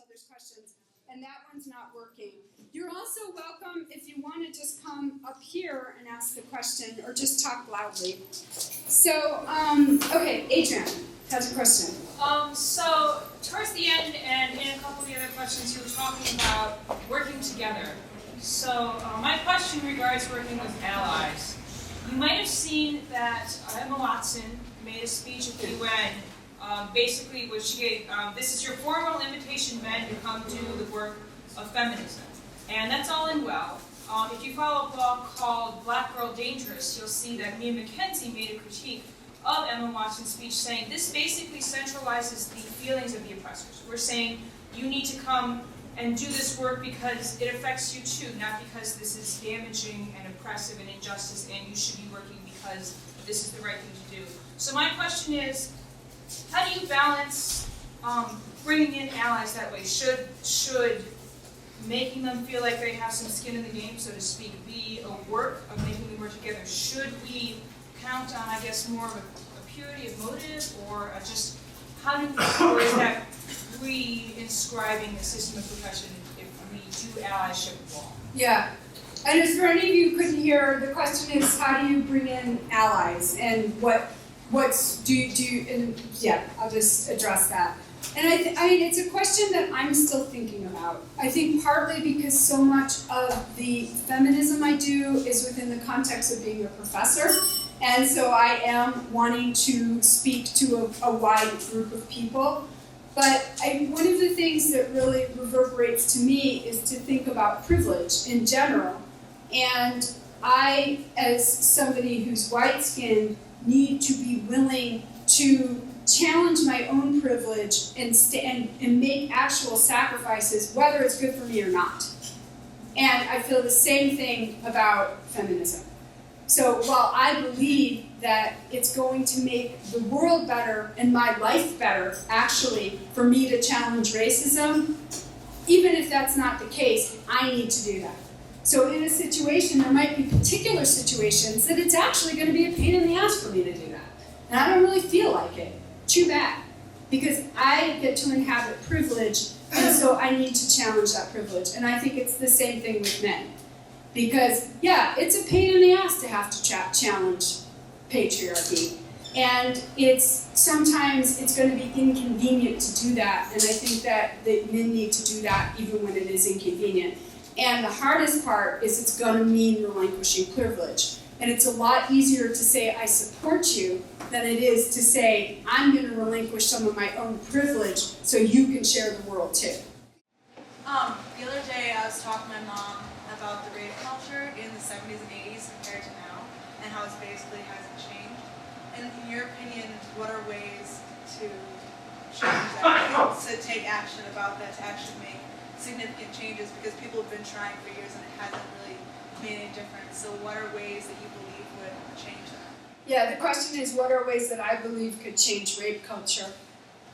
other's questions, and that one's not working. You're also welcome if you want to just come up here and ask the question, or just talk loudly. So, okay, Adrian has a question. So towards the end, and in a couple of the other questions, you were talking about working together. So my question regards working with allies. You might have seen that Emma Watson made a speech at the UN. Basically, what she gave, this is your formal invitation, men, to come do the work of feminism. And that's all in well. If you follow a blog called Black Girl Dangerous, you'll see that Mia McKenzie made a critique of Emma Watson's speech saying this basically centralizes the feelings of the oppressors. We're saying you need to come and do this work because it affects you too, not because this is damaging and oppressive and injustice and you should be working because this is the right thing to do. So my question is, how do you balance bringing in allies that way? Should making them feel like they have some skin in the game, so to speak, be a work of making them work together? Should we count on, I guess, more of a purity of motive, or just or is that re-inscribing the system of profession if we do allyship wrong? Yeah, and as for any of you who couldn't hear, the question is, how do you bring in allies, and yeah, I'll just address that. And I mean, it's a question that I'm still thinking about. I think partly because so much of the feminism I do is within the context of being a professor. And so I am wanting to speak to a wide group of people. But one of the things that really reverberates to me is to think about privilege in general. And I, as somebody who's white-skinned, need to be willing to challenge my own privilege and make actual sacrifices, whether it's good for me or not. And I feel the same thing about feminism. So while I believe that it's going to make the world better and my life better, actually, for me to challenge racism, even if that's not the case, I need to do that. So in a situation, there might be particular situations that it's actually going to be a pain in the ass for me to do that. And I don't really feel like it. Too bad. Because I get to inhabit privilege, and so I need to challenge that privilege. And I think it's the same thing with men. Because, yeah, it's a pain in the ass to have to challenge patriarchy. And sometimes it's going to be inconvenient to do that. And I think that men need to do that even when it is inconvenient. And the hardest part is it's going to mean relinquishing privilege. And it's a lot easier to say, I support you, than it is to say, I'm going to relinquish some of my own privilege so you can share the world too. The other day I was talking to my mom about the rape culture in the 70s and 80s compared to now, and how it basically hasn't changed. And in your opinion, what are ways to change that, to take action about that, to actually make significant changes? Because people have been trying for years and it hasn't really made any difference. So what are ways that you believe would change that? Yeah, the question is, what are ways that I believe could change rape culture?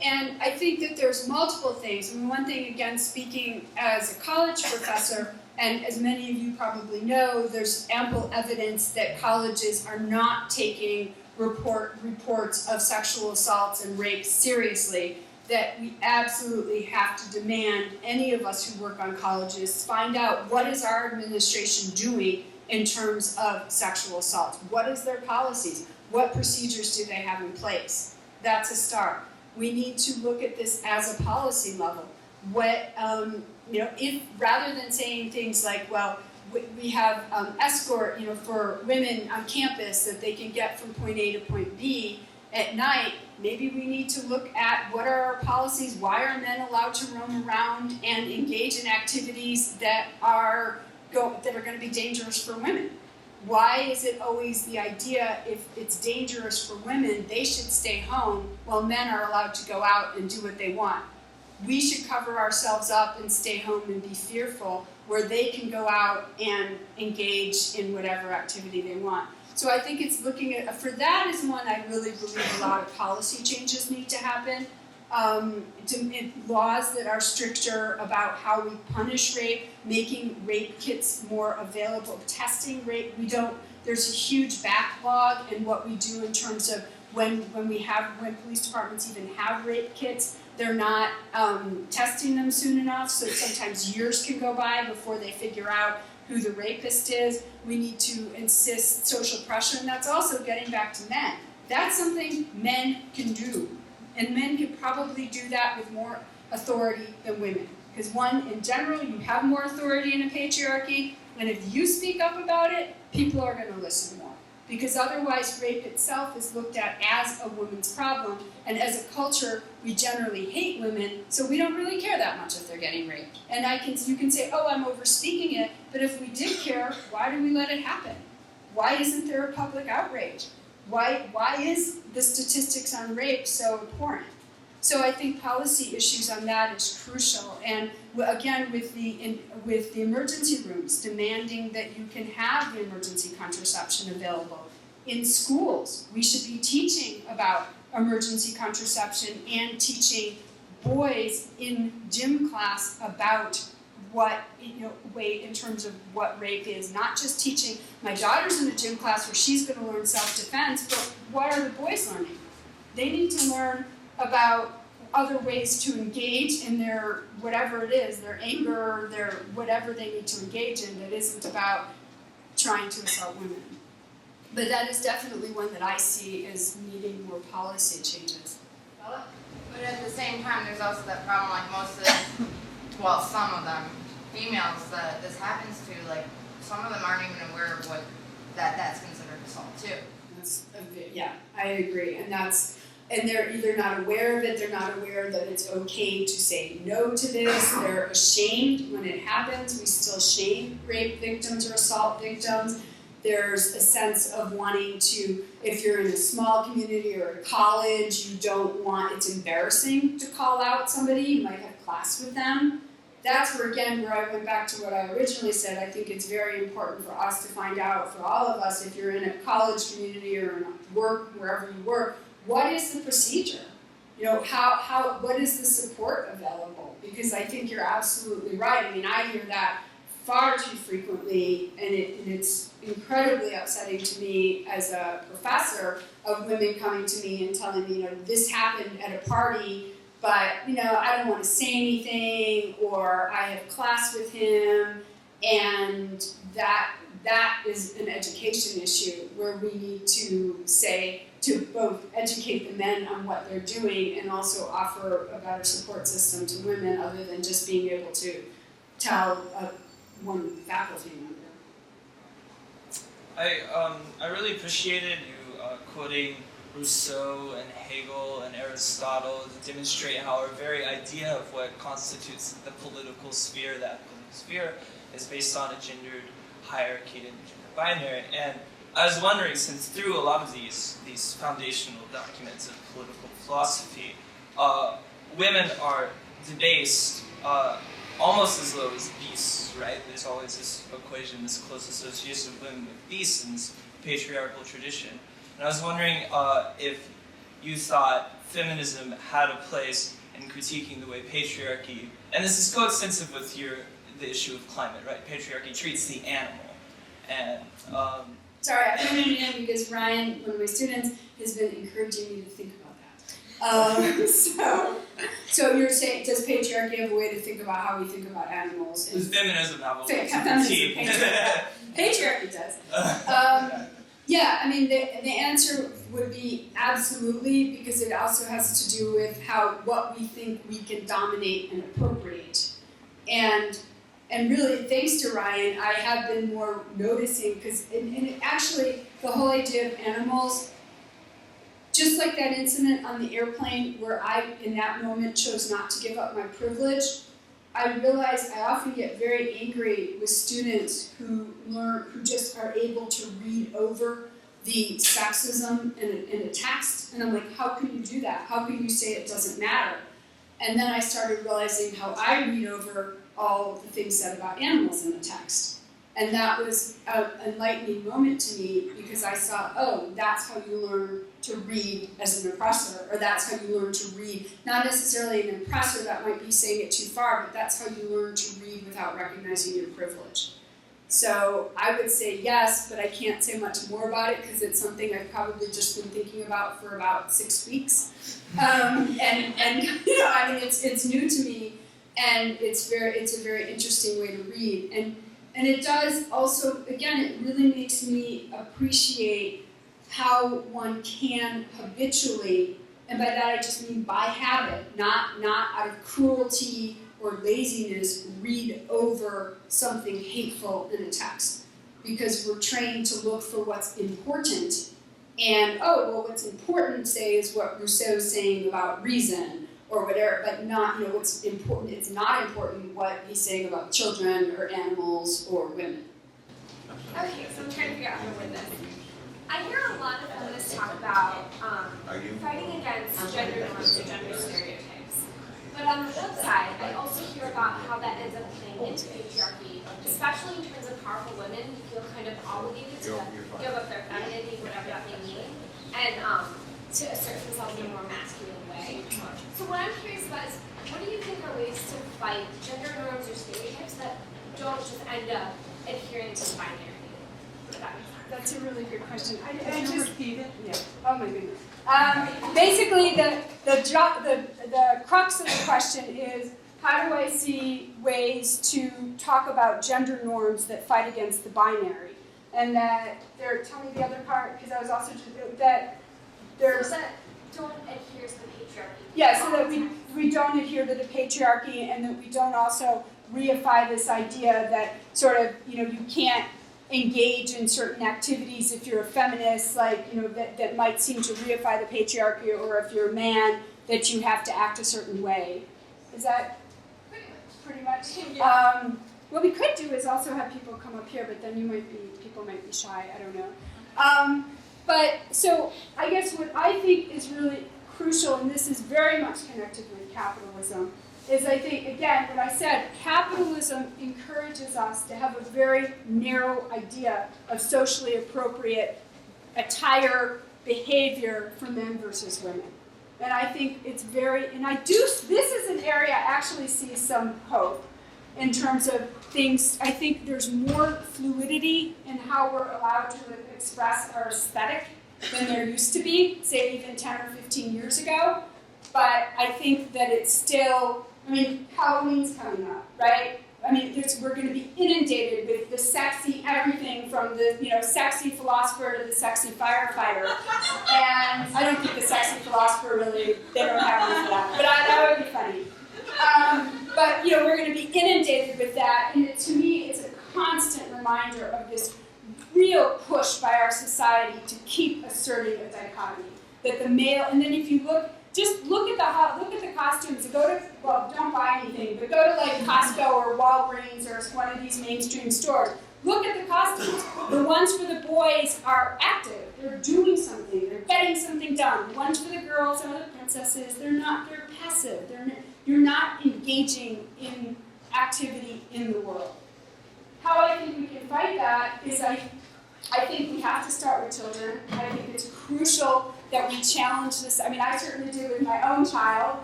And I think that there's multiple things. I mean, one thing, again, speaking as a college professor, and as many of you probably know, there's ample evidence that colleges are not taking reports of sexual assaults and rape seriously, that we absolutely have to demand, any of us who work on colleges, find out what is our administration doing in terms of sexual assault. What is their policies? What procedures do they have in place? That's a start. We need to look at this as a policy level. If rather than saying things like, well, we have escort, for women on campus that they can get from point A to point B at night, maybe we need to look at what are our policies, why are men allowed to roam around and engage in activities that are going to be dangerous for women. Why is it always the idea, if it's dangerous for women, they should stay home while men are allowed to go out and do what they want? We should cover ourselves up and stay home and be fearful, where they can go out and engage in whatever activity they want. So I think it's looking at, for that is one I really believe a lot of policy changes need to happen. Laws that are stricter about how we punish rape, making rape kits more available, testing rape. There's a huge backlog in what we do in terms of when police departments even have rape kits, they're not testing them soon enough, so sometimes years can go by before they figure out who the rapist is. We need to insist social pressure, and that's also getting back to men. That's something men can do, and men can probably do that with more authority than women. Because one, in general, you have more authority in a patriarchy, and if you speak up about it, people are going to listen more. Because otherwise, rape itself is looked at as a woman's problem, and as a culture, we generally hate women, so we don't really care that much if they're getting raped. And you can say, oh, I'm overspeaking it, but if we did care, why do we let it happen? Why isn't there a public outrage? Why is the statistics on rape so abhorrent? So I think policy issues on that is crucial, and again with the emergency rooms, demanding that you can have the emergency contraception available. In schools, we should be teaching about emergency contraception and teaching boys in gym class about what, in terms of what rape is. Not just teaching, my daughter's in a gym class where she's going to learn self-defense, but what are the boys learning? They need to learn about other ways to engage in their, whatever it is, their anger, their whatever they need to engage in that isn't about trying to assault women. But that is definitely one that I see as needing more policy changes. But at the same time, there's also that problem, like most of them, well, some of them, females that this happens to, like, some of them aren't even aware of what that's considered assault too. Yeah, I agree, and they're either not aware of it, they're not aware that it's okay to say no to this, they're ashamed when it happens. We still shame rape victims or assault victims. There's a sense of wanting to, if you're in a small community or a college, you don't want, it's embarrassing to call out somebody, you might have class with them. That's where I went back to what I originally said. I think it's very important for us to find out, for all of us, if you're in a college community or in work, wherever you work, what is the procedure? What is the support available? Because I think you're absolutely right. I mean, I hear that far too frequently, and it's incredibly upsetting to me as a professor of women coming to me and telling me, this happened at a party, but, I don't want to say anything, or I have class with him, and that is an education issue where we need to both educate the men on what they're doing and also offer a better support system to women other than just being able to tell one faculty member. I really appreciated you quoting Rousseau and Hegel and Aristotle to demonstrate how our very idea of what constitutes the political sphere, is based on a gendered hierarchy and gender binary. And I was wondering, since through a lot of these foundational documents of political philosophy, women are debased almost as low as beasts, right? There's always this equation, this close association of women with beasts in this patriarchal tradition. And I was wondering if you thought feminism had a place in critiquing the way patriarchy, and this is coextensive with the issue of climate, right? Patriarchy treats the animal. And sorry, I put it in because Ryan, one of my students, has been encouraging me to think about that. So you're saying, does patriarchy have a way to think about how we think about animals? Does feminism have a way to critique? Patriarchy does. Yeah, I mean, the answer would be absolutely, because it also has to do with what we think we can dominate and appropriate. And really, thanks to Ryan, I have been more noticing, because actually, the whole idea of animals, just like that incident on the airplane where I, in that moment, chose not to give up my privilege, I realized I often get very angry with students who just are able to read over the sexism in a text, and I'm like, how can you do that? How can you say it doesn't matter? And then I started realizing how I read over all the things said about animals in the text. And that was an enlightening moment to me, because I saw, oh, that's how you learn to read as an oppressor, or that's how you learn to read, not necessarily an oppressor, that might be saying it too far, but that's how you learn to read without recognizing your privilege. So I would say yes, but I can't say much more about it because it's something I've probably just been thinking about for about 6 weeks. And you know, I mean, it's new to me, and it's a very interesting way to read. And it does also, again, it really makes me appreciate how one can habitually, and by that I just mean by habit, not out of cruelty or laziness, read over something hateful in a text. Because we're trained to look for what's important, and what's important, say, is what Rousseau's saying about reason, or whatever, but not, what's important. It's not important what he's saying about children, or animals, or women. Okay, so I'm trying to figure out how to win this. I hear a lot of feminists talk about fighting against gender norms or gender stereotypes. But on the flip side, I also hear about how that ends up playing into patriarchy, especially in terms of powerful women who feel kind of obligated to give up their femininity, whatever that may mean, and to assert themselves in a more masculine way. So what I'm curious about is, what do you think are ways to fight gender norms or stereotypes that don't just end up adhering to binary? If that makes sense. That's a really good question. Can you repeat it? Yeah. Oh my goodness. Basically, the crux of the question is, how do I see ways to talk about gender norms that fight against the binary? And that tell me the other part, because I was also that there's so that don't adhere to the patriarchy. Yeah, so that we don't adhere to the patriarchy, and that we don't also reify this idea that sort of, you can't engage in certain activities if you're a feminist, like, that might seem to reify the patriarchy, or if you're a man, that you have to act a certain way. Is that pretty much? Yeah. What we could do is also have people come up here, but then people might be shy, I don't know. But so I guess what I think is really crucial, and this is very much connected with capitalism, is I think, again, what I said, capitalism encourages us to have a very narrow idea of socially appropriate attire, behavior for men versus women. And I think it's this is an area I actually see some hope in terms of things. I think there's more fluidity in how we're allowed to express our aesthetic than there used to be, say even 10 or 15 years ago. But I think that it's still, Halloween's coming up, right? We're going to be inundated with the sexy everything from the, sexy philosopher to the sexy firefighter. And I don't think the sexy philosopher really, they don't have any for that, but that would be funny. But, we're going to be inundated with that. And to me, it's a constant reminder of this real push by our society to keep asserting a dichotomy. That the male, and then if you look at the costumes. Don't buy anything, but go to like Costco or Walgreens or one of these mainstream stores. Look at the costumes. The ones for the boys are active. They're doing something. They're getting something done. The ones for the girls and the princesses, they're passive. You're not engaging in activity in the world. How I think we can fight that is I think we have to start with children. I think it's crucial that we challenge this. I certainly do with my own child,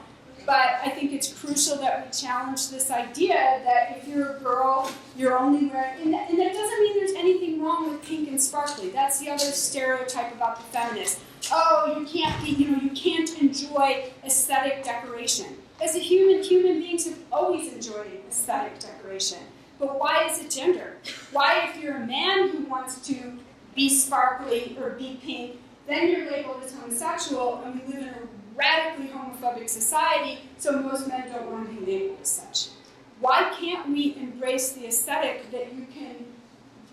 but I think it's crucial that we challenge this idea that if you're a girl, you're only wearing, and that doesn't mean there's anything wrong with pink and sparkly. That's the other stereotype about the feminist. Oh, you can't enjoy aesthetic decoration. As a human beings have always enjoyed aesthetic decoration. But why is it gender? Why, if you're a man who wants to be sparkly or be pink, then you're labeled as homosexual, and we live in a radically homophobic society, so most men don't want to be labeled as such. Why can't we embrace the aesthetic that you can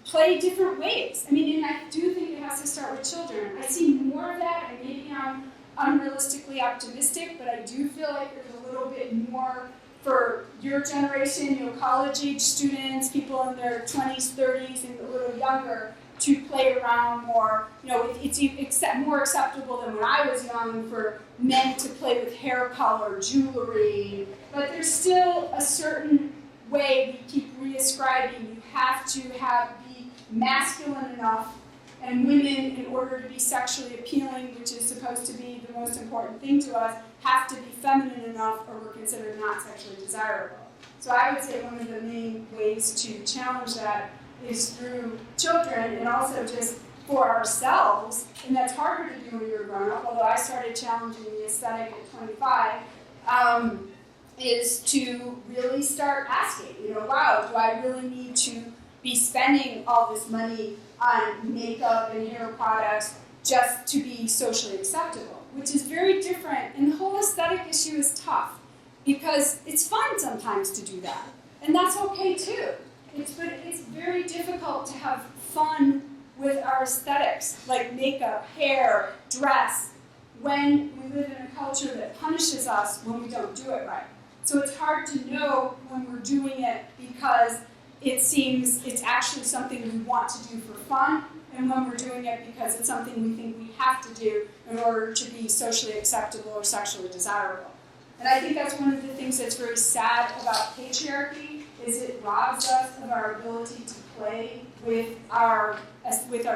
play different ways? And I do think it has to start with children. I see more of that, and maybe I'm unrealistically optimistic, but I do feel like there's a little bit more for your generation, college-age students, people in their 20s, 30s, and a little younger, to play around more. It's more acceptable than when I was young for men to play with hair color, jewelry, but there's still a certain way we keep reascribing. You have to be masculine enough, and women, in order to be sexually appealing, which is supposed to be the most important thing to us, have to be feminine enough, or we're considered not sexually desirable. So I would say one of the main ways to challenge that is through children and also just for ourselves, and that's harder to do when you're grown up, although I started challenging the aesthetic at 25, is to really start asking, wow, do I really need to be spending all this money on makeup and hair products just to be socially acceptable, which is very different, and the whole aesthetic issue is tough, because it's fun sometimes to do that, and that's okay too. But it's very difficult to have fun with our aesthetics, like makeup, hair, dress, when we live in a culture that punishes us when we don't do it right. So it's hard to know when we're doing it because it seems it's actually something we want to do for fun, and when we're doing it because it's something we think we have to do in order to be socially acceptable or sexually desirable. And I think that's one of the things that's very sad about patriarchy, is it robs us of our ability to play with our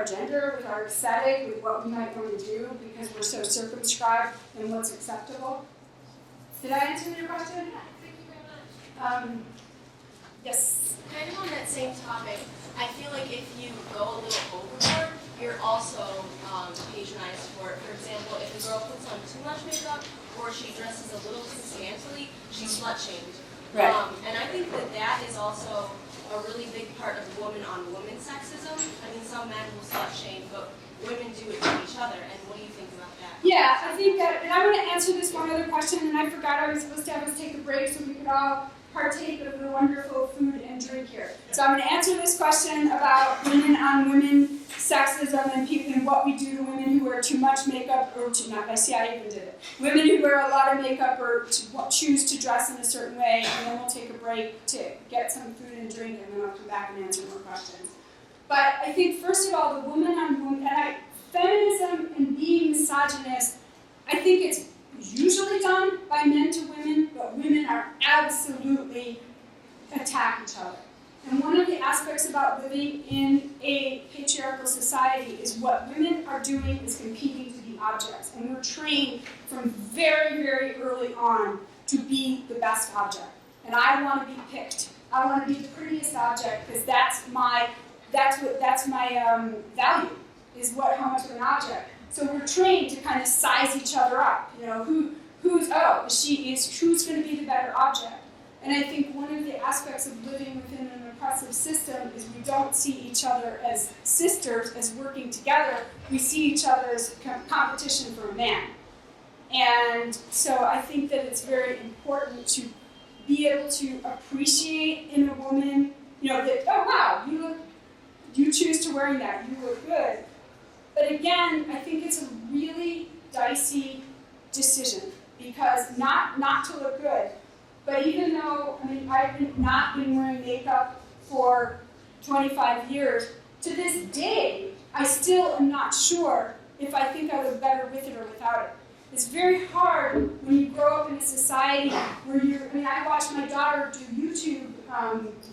gender, with our aesthetic, with what we might want to do, because we're so circumscribed in what's acceptable. Did I answer your question? Yeah, thank you very much. Yes. Kind of on that same topic, I feel like if you go a little overboard, you're also patronized for it. For example, if a girl puts on too much makeup or she dresses a little too scantily, she's slut-shamed. Right. And I think that is also a really big part of woman-on-woman sexism. I mean, some men will slut-shame, but women do it to each other. And what do you think about that? Yeah, I think that, and I want to answer this one other question, and I forgot I was supposed to have us take a break so we could all partake of the wonderful food and drink here. So I'm going to answer this question about women-on-women sexism and what we do to women who wear too much makeup, or I even did it. Women who wear a lot of makeup or choose to dress in a certain way, and then we'll take a break to get some food and drink, and then I'll come back and answer more questions. But I think, first of all, the woman-on-woman, feminism and being misogynist, I think it's usually done by men to women, but women are absolutely attack each other. And one of the aspects about living in a patriarchal society is what women are doing is competing to be objects. And we're trained from very, very early on to be the best object. And I want to be picked. I want to be the prettiest object because that's my value, is how much of an object. So we're trained to kind of size each other up. Who's going to be the better object? And I think one of the aspects of living within an oppressive system is we don't see each other as sisters, as working together. We see each other as competition for a man. And so I think that it's very important to be able to appreciate in a woman, that, oh wow, you choose to wearing that, you look good. But again, I think it's a really dicey decision, because not to look good, but even though, I've not been wearing makeup for 25 years, to this day, I still am not sure if I think I look better with it or without it. It's very hard when you grow up in a society where I watch my daughter do YouTube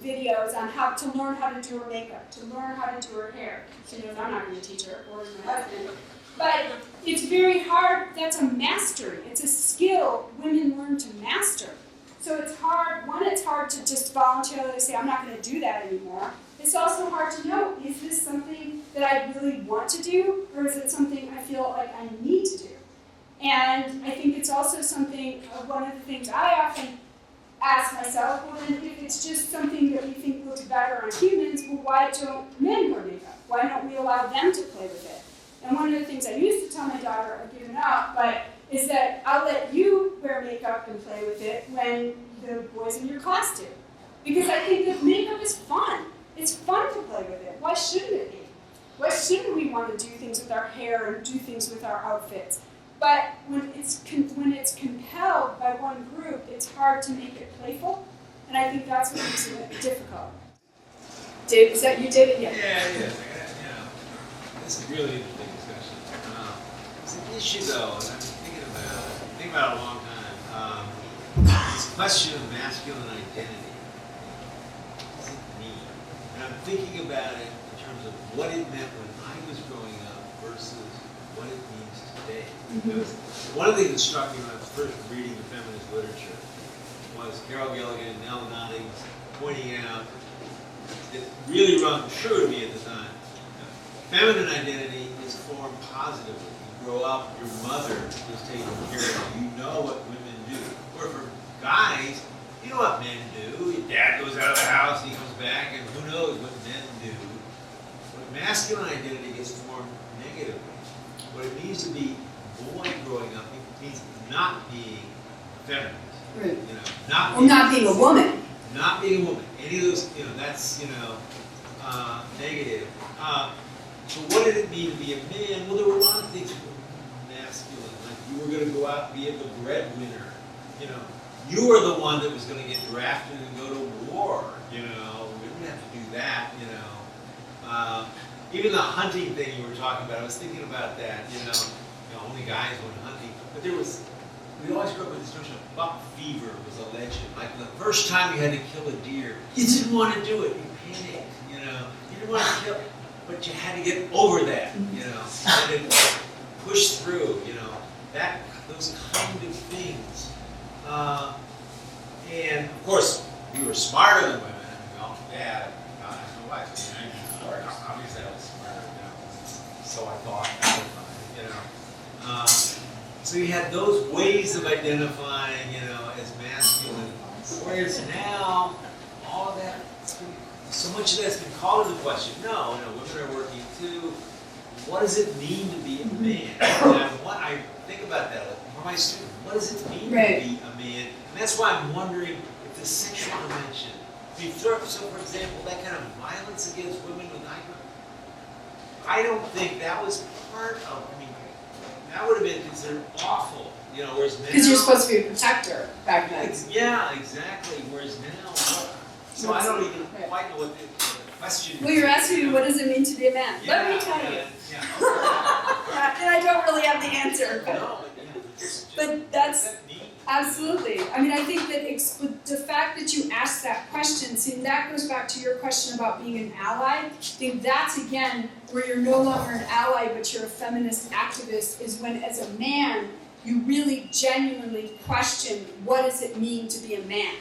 videos on how to learn how to do her makeup, to learn how to do her hair. She knows I'm not going to teach her, or my husband. But it's very hard. That's a mastery. It's a skill women learn to master. So it's hard. One, it's hard to just voluntarily say, I'm not going to do that anymore. It's also hard to know, is this something that I really want to do, or is it something I feel like I need to do? And I think it's also something, one of the things I often ask myself, well then if it's just something that we think looks better on humans, well why don't men wear makeup? Why don't we allow them to play with it? And one of the things I used to tell my daughter, I've given up, but is that I'll let you wear makeup and play with it when the boys in your class do. Because I think that makeup is fun. It's fun to play with it. Why shouldn't it be? Why shouldn't we want to do things with our hair and do things with our outfits? But when it's compelled by one group, it's hard to make it playful, and I think that's what makes it difficult. Dave, is that you, David? Yeah. Yeah. It's a really interesting discussion. It's an issue, though, and I've been thinking about it a long time. This question of masculine identity. What does it mean? And I'm thinking about it in terms of what it meant when I was growing up versus what it means today. Because one of the things that struck me when I was first reading the feminist literature was Carol Gilligan and Nell Noddings pointing out that really rung true to me at the time. Feminine identity is formed positively. You grow up, your mother is taking care of you. You know what women do. Or for guys, you know what men do. Your dad goes out of the house, he comes back, and who knows what men do. But masculine identity gets formed negatively. What it means to be a boy growing up, it means not being feminine. Right. You know, not being a woman. Not being a woman. Any of those, that's, negative. So what did it mean to be a man? Well, there were a lot of things that were masculine. Like you were going to go out and be the breadwinner. You were the one that was going to get drafted and go to war. We didn't have to do that. Even the hunting thing you were talking about, I was thinking about that. Only guys went hunting. But we always grew up with this notion of buck fever was a legend. Like the first time you had to kill a deer, you didn't want to do it. You panicked. You didn't want to kill it. But you had to get over that, and then push through, those kind of things. And of course, we were smarter than women. Dad, God, I know why. Obviously, I was smarter, so I thought at the time, So you had those ways of identifying, as masculine. Whereas now, all of that. So much of that's been called into question. No, women are working too. What does it mean to be a man? I think about that for my students. What does it mean to be a man? And that's why I'm wondering if the sexual dimension. So, for example, that kind of violence against women with I don't think that was part of. That would have been considered awful. Whereas now. Because you're supposed to be a protector back then. Yeah, exactly. Whereas now. So I don't even quite know what the question is. Well, you're asking me what does it mean to be a man. Yeah, Let me tell you. Yeah, okay. And I don't really have the answer. But that's what does that mean? absolutely. I think that the fact that you asked that question, that goes back to your question about being an ally. I think that's, again, where you're no longer an ally, but you're a feminist activist, is when, as a man, you really genuinely question what does it mean to be a man?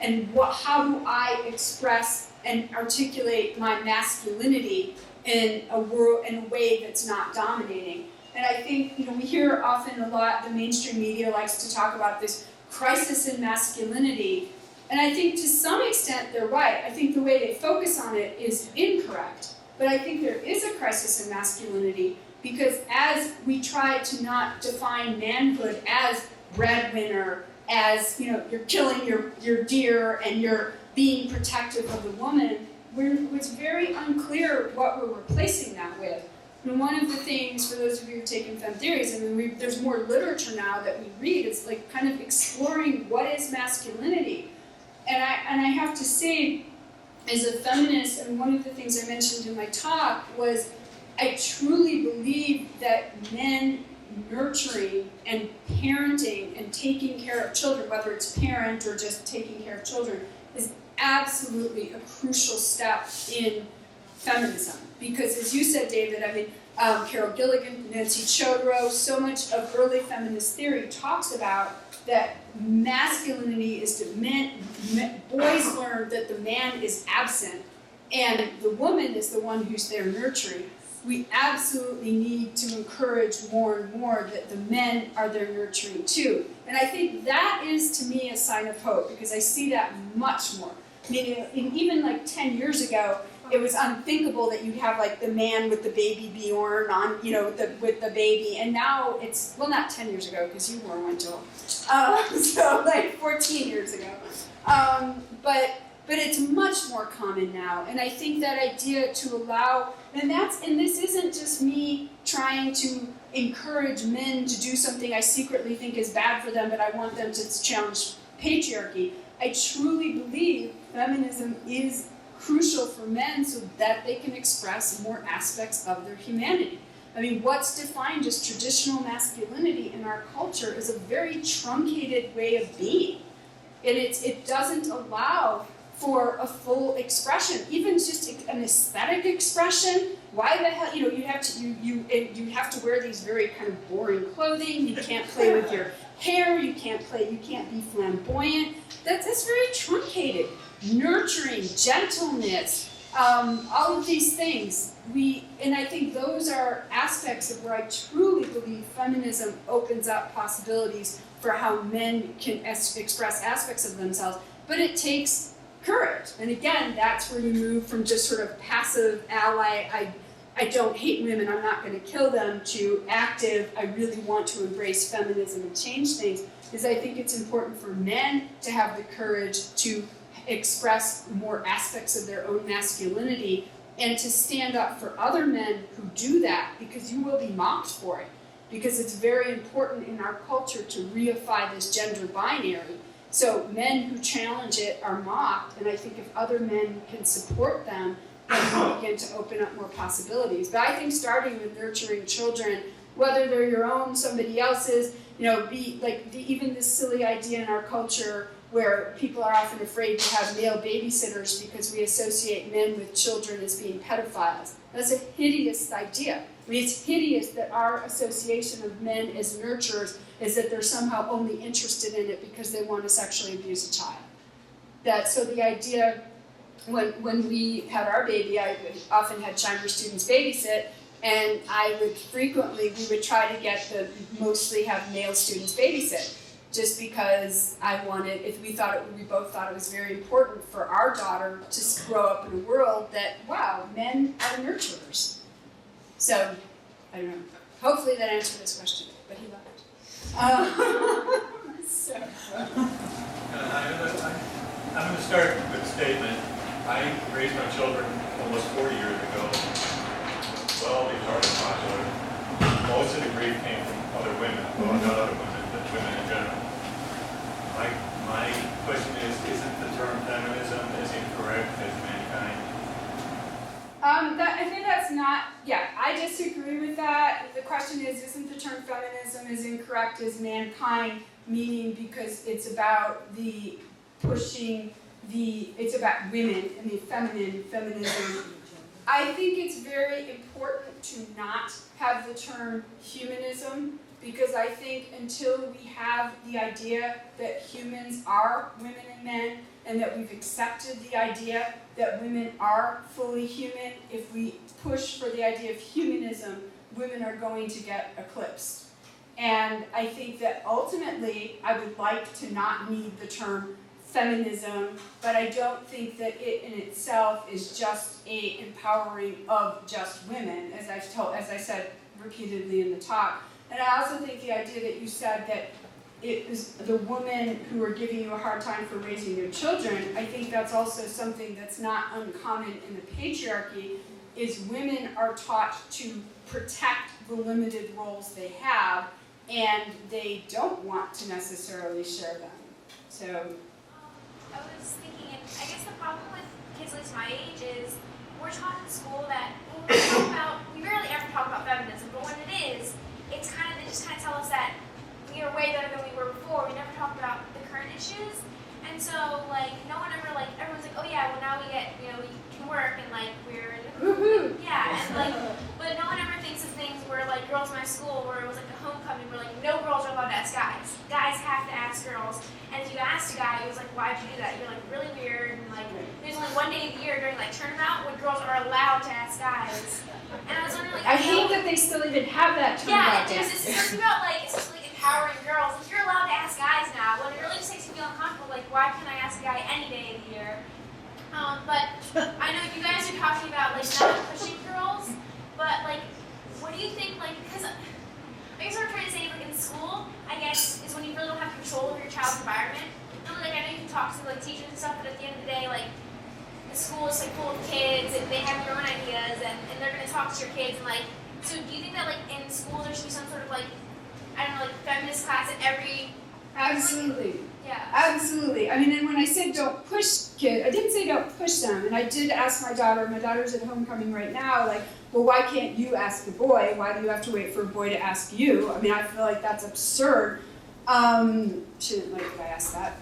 And how do I express and articulate my masculinity in a way that's not dominating? And I think, we hear often a lot, the mainstream media likes to talk about this crisis in masculinity. And I think to some extent they're right. I think the way they focus on it is incorrect. But I think there is a crisis in masculinity because as we try to not define manhood as breadwinner, as you're killing your deer and you're being protective of the woman, it's very unclear what we're replacing that with. And one of the things, for those of you who've taken fem theories, there's more literature now that we read. It's like kind of exploring what is masculinity. And I have to say, as a feminist, and one of the things I mentioned in my talk was I truly believe that men nurturing and parenting and taking care of children, whether it's parent or just taking care of children, is absolutely a crucial step in feminism. Because as you said, David, Carol Gilligan, Nancy Chodorow, so much of early feminist theory talks about that masculinity is boys learn that the man is absent and the woman is the one who's there nurturing. We absolutely need to encourage more and more that the men are there nurturing too. And I think that is, to me, a sign of hope, because I see that much more. Even like 10 years ago, it was unthinkable that you'd have like the man with the baby Bjorn on, with the baby. And now it's, well, not 10 years ago, because you were one, Joel. So like 14 years ago. But it's much more common now. And I think that idea to allow, and this isn't just me trying to encourage men to do something I secretly think is bad for them, but I want them to challenge patriarchy. I truly believe feminism is crucial for men so that they can express more aspects of their humanity. What's defined as traditional masculinity in our culture is a very truncated way of being. And it doesn't allow for a full expression, even just an aesthetic expression. Why the hell, you have to wear these very kind of boring clothing. You can't play with your hair. You can't be flamboyant. That's very truncated. Nurturing, gentleness, all of these things, and I think those are aspects of where I truly believe feminism opens up possibilities for how men can express aspects of themselves, but it takes courage. And again, that's where you move from just sort of passive ally, I don't hate women, I'm not going to kill them, to active, I really want to embrace feminism and change things, is I think it's important for men to have the courage to express more aspects of their own masculinity and to stand up for other men who do that, because you will be mocked for it. Because it's very important in our culture to reify this gender binary. So men who challenge it are mocked, and I think if other men can support them, then we begin to open up more possibilities. But I think starting with nurturing children, whether they're your own, somebody else's, be like even this silly idea in our culture where people are often afraid to have male babysitters because we associate men with children as being pedophiles. That's a hideous idea. I mean, it's hideous that our association of men as nurturers is that they're somehow only interested in it because they want to sexually abuse a child. So the idea, when we had our baby, I often had Shimer students babysit, and we would try to get mostly have male students babysit, just because we both thought it was very important for our daughter to grow up in a world that, wow, men are nurturers. So, I don't know. Hopefully that answered this question, but he left. I'm going to start with a statement. I raised my children almost 40 years ago. Well, these are popular. Most of the grief came from other women. Well, not other women, but women in general. My question is, isn't the term feminism as incorrect as mankind? I think that's not, I disagree with that. The question is, isn't the term feminism as incorrect as mankind, meaning because it's about it's about women and the feminism. I think it's very important to not have the term humanism, because I think until we have the idea that humans are women and men, and that we've accepted the idea that women are fully human, if we push for the idea of humanism, women are going to get eclipsed. And I think that ultimately, I would like to not need the term feminism, but I don't think that it in itself is just a empowering of just women, as I said repeatedly in the talk. And I also think the idea that you said that it was the women who are giving you a hard time for raising your children, I think that's also something that's not uncommon in the patriarchy, is women are taught to protect the limited roles they have, and they don't want to necessarily share them. So I was thinking, and I guess the problem with kids at least my age is we're taught in school that we rarely ever talk about feminism, but when it is, they just kind of tell us that we are way better than we were before. We never talk about the current issues, and so no one ever everyone's like, oh yeah, well now we get we can work and we're but no one ever thinks of things where girls in my school where it was a homecoming where no girls are allowed to ask guys. Guys have to ask girls, and if you asked a guy, he was like, why'd you do that? You're really weird, and there's only one day of the year during turnabout when girls are allowed to ask guys. And I was wondering I hate that they still even have that turnabout. Yeah, it's something about especially empowering girls. If you're allowed to ask guys now, when it really just makes me feel uncomfortable, why can't I ask a guy any day of the year? But I know you guys are talking about not pushing girls, but what do you think? Because I guess what I'm trying to say, in school, I guess, is when you really don't have control over your child's environment. Really, I know you can talk to teachers and stuff, but at the end of the day, the school is full of kids and they have their own ideas and they're going to talk to your kids and so do you think that in school there should be some sort of feminist class at every... Absolutely. Yeah. Absolutely. I mean, and when I said don't push kids, I didn't say don't push them. And I did ask my daughter's at homecoming right now, well, why can't you ask a boy? Why do you have to wait for a boy to ask you? I mean, I feel like that's absurd. She didn't like that I asked that.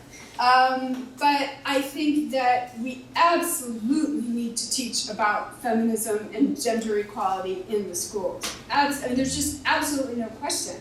But I think that we absolutely need to teach about feminism and gender equality in the schools. There's just absolutely no question.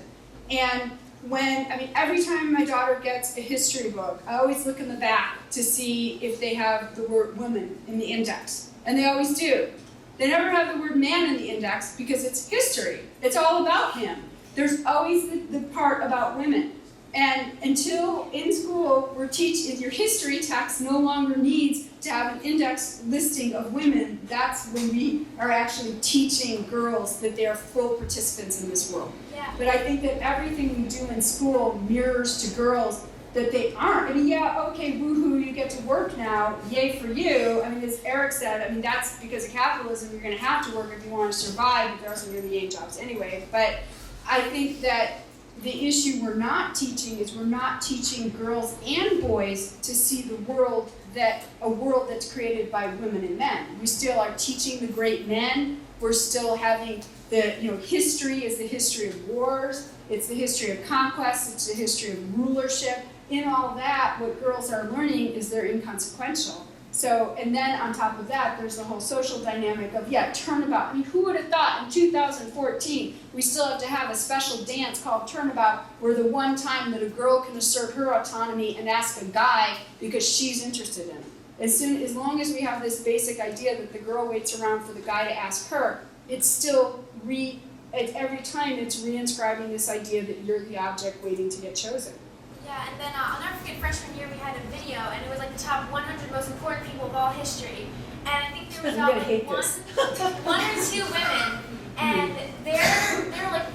And every time my daughter gets a history book, I always look in the back to see if they have the word woman in the index. And they always do. They never have the word man in the index because it's history. It's all about him. There's always the part about women. And until in school we're teaching, your history text no longer needs to have an index listing of women, that's when we are actually teaching girls that they are full participants in this world. Yeah. But I think that everything we do in school mirrors to girls that they aren't. I mean, yeah, okay, woohoo, you get to work now, yay for you. I mean, as Eric said, I mean, that's because of capitalism, you're gonna have to work if you wanna survive, but there aren't gonna be any jobs anyway. But I think that the issue we're not teaching is we're not teaching girls and boys to see the world a world that's created by women and men. We still are teaching the great men. We're still having history is the history of wars. It's the history of conquest. It's the history of rulership. In all that, what girls are learning is they're inconsequential. So, and then on top of that, there's the whole social dynamic of, turnabout. I mean, who would have thought in 2014 we still have to have a special dance called turnabout where the one time that a girl can assert her autonomy and ask a guy because she's interested in him. As long as we have this basic idea that the girl waits around for the guy to ask her, it's still every time it's reinscribing this idea that you're the object waiting to get chosen. Yeah, and then I'll never forget freshman year we had a video, and it was like the top 100 most important people of all history. And I think there was about one or two women, and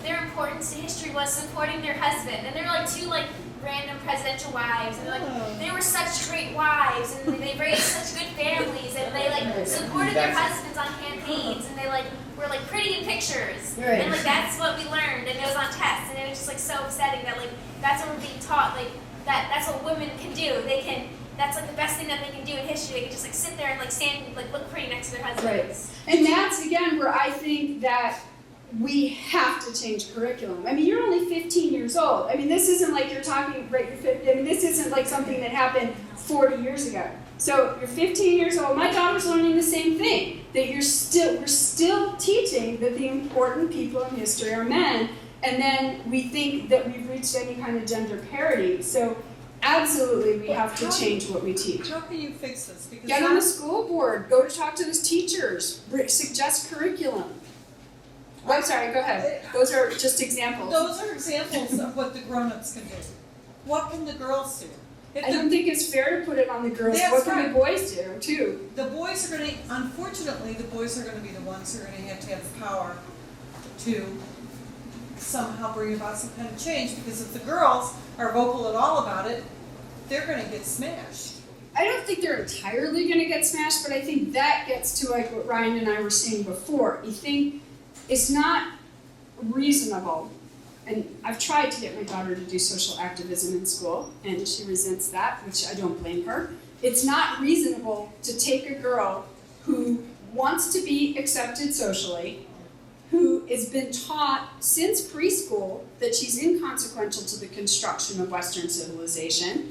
their importance to history was supporting their husband. And there were like two random presidential wives, and they were such great wives, and they raised such good families, and they supported their husbands on campaigns, and they were pretty in pictures. Right. And that's what we learned, and it was on tests, and it was just so upsetting that that's what we're being taught, that's what women can do. That's the best thing that they can do in history. They can just sit there and stand look pretty next to their husbands. Right. And that's again where I think that we have to change curriculum. I mean, you're only 15 years old. I mean, this isn't like you're talking, right, you're 50, I mean, this isn't like something that happened 40 years ago. So you're 15 years old. My daughter's learning the same thing, that we're still teaching that the important people in history are men. And then we think that we've reached any kind of gender parity. So absolutely we have to change what we teach. How can you fix this? Because get on the school board, go to talk to those teachers, suggest curriculum. Oh, I'm sorry, go ahead. Those are just examples. Those are examples of what the grown-ups can do. What can the girls do? I don't think it's fair to put it on the girls. What can the boys do, too? The boys are going to, unfortunately, the boys are going to be the ones who are going to have the power to somehow bring about some kind of change, because if the girls are vocal at all about it, they're going to get smashed. I don't think they're entirely going to get smashed, but I think that gets to what Ryan and I were saying before. You think it's not reasonable, and I've tried to get my daughter to do social activism in school, and she resents that, which I don't blame her. It's not reasonable to take a girl who wants to be accepted socially, who has been taught since preschool that she's inconsequential to the construction of Western civilization,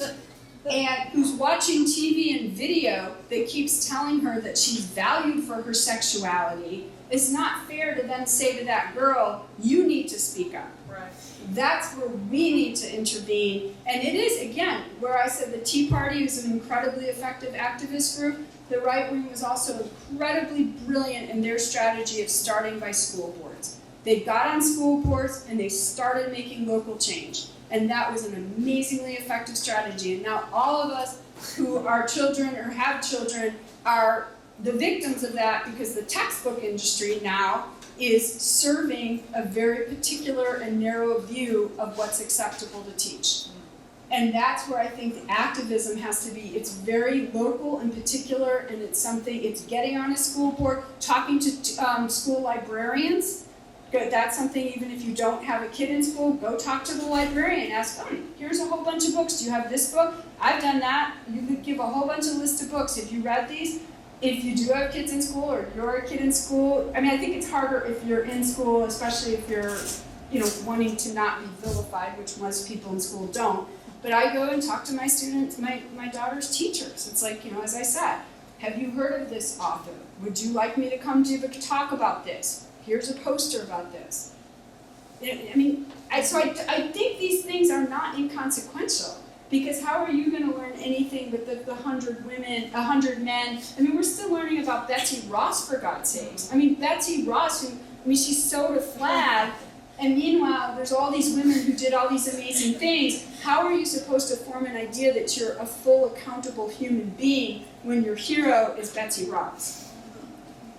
and who's watching TV and video that keeps telling her that she's valued for her sexuality. It's not fair to then say to that girl, you need to speak up. Right. That's where we need to intervene. And it is, again, where I said the Tea Party is an incredibly effective activist group. The right wing was also incredibly brilliant in their strategy of starting by school boards. They got on school boards and they started making local change. And that was an amazingly effective strategy. And now all of us who are children or have children are the victims of that, because the textbook industry now is serving a very particular and narrow view of what's acceptable to teach. And that's where I think the activism has to be. It's very local and particular, and it's getting on a school board, talking to school librarians. That's something, even if you don't have a kid in school, go talk to the librarian, ask them, here's a whole bunch of books, do you have this book? I've done that. You could give a whole bunch of list of books. Have you read these? If you do have kids in school, or you're a kid in school, I mean, I think it's harder if you're in school, especially if you're, wanting to not be vilified, which most people in school don't. But I go and talk to my students, my daughter's teachers. It's like, as I said, have you heard of this author? Would you like me to come give a talk about this? Here's a poster about this. I mean, I think these things are not inconsequential. Because how are you going to learn anything with the 100 women, 100 men? I mean, we're still learning about Betsy Ross, for God's sakes. I mean, Betsy Ross, she sewed a flag, and meanwhile, there's all these women who did all these amazing things. How are you supposed to form an idea that you're a full, accountable human being when your hero is Betsy Ross?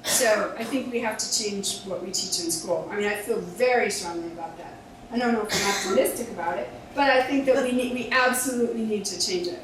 So I think we have to change what we teach in school. I mean, I feel very strongly about that. I don't know if I'm optimistic about it, but I think that we absolutely need to change it.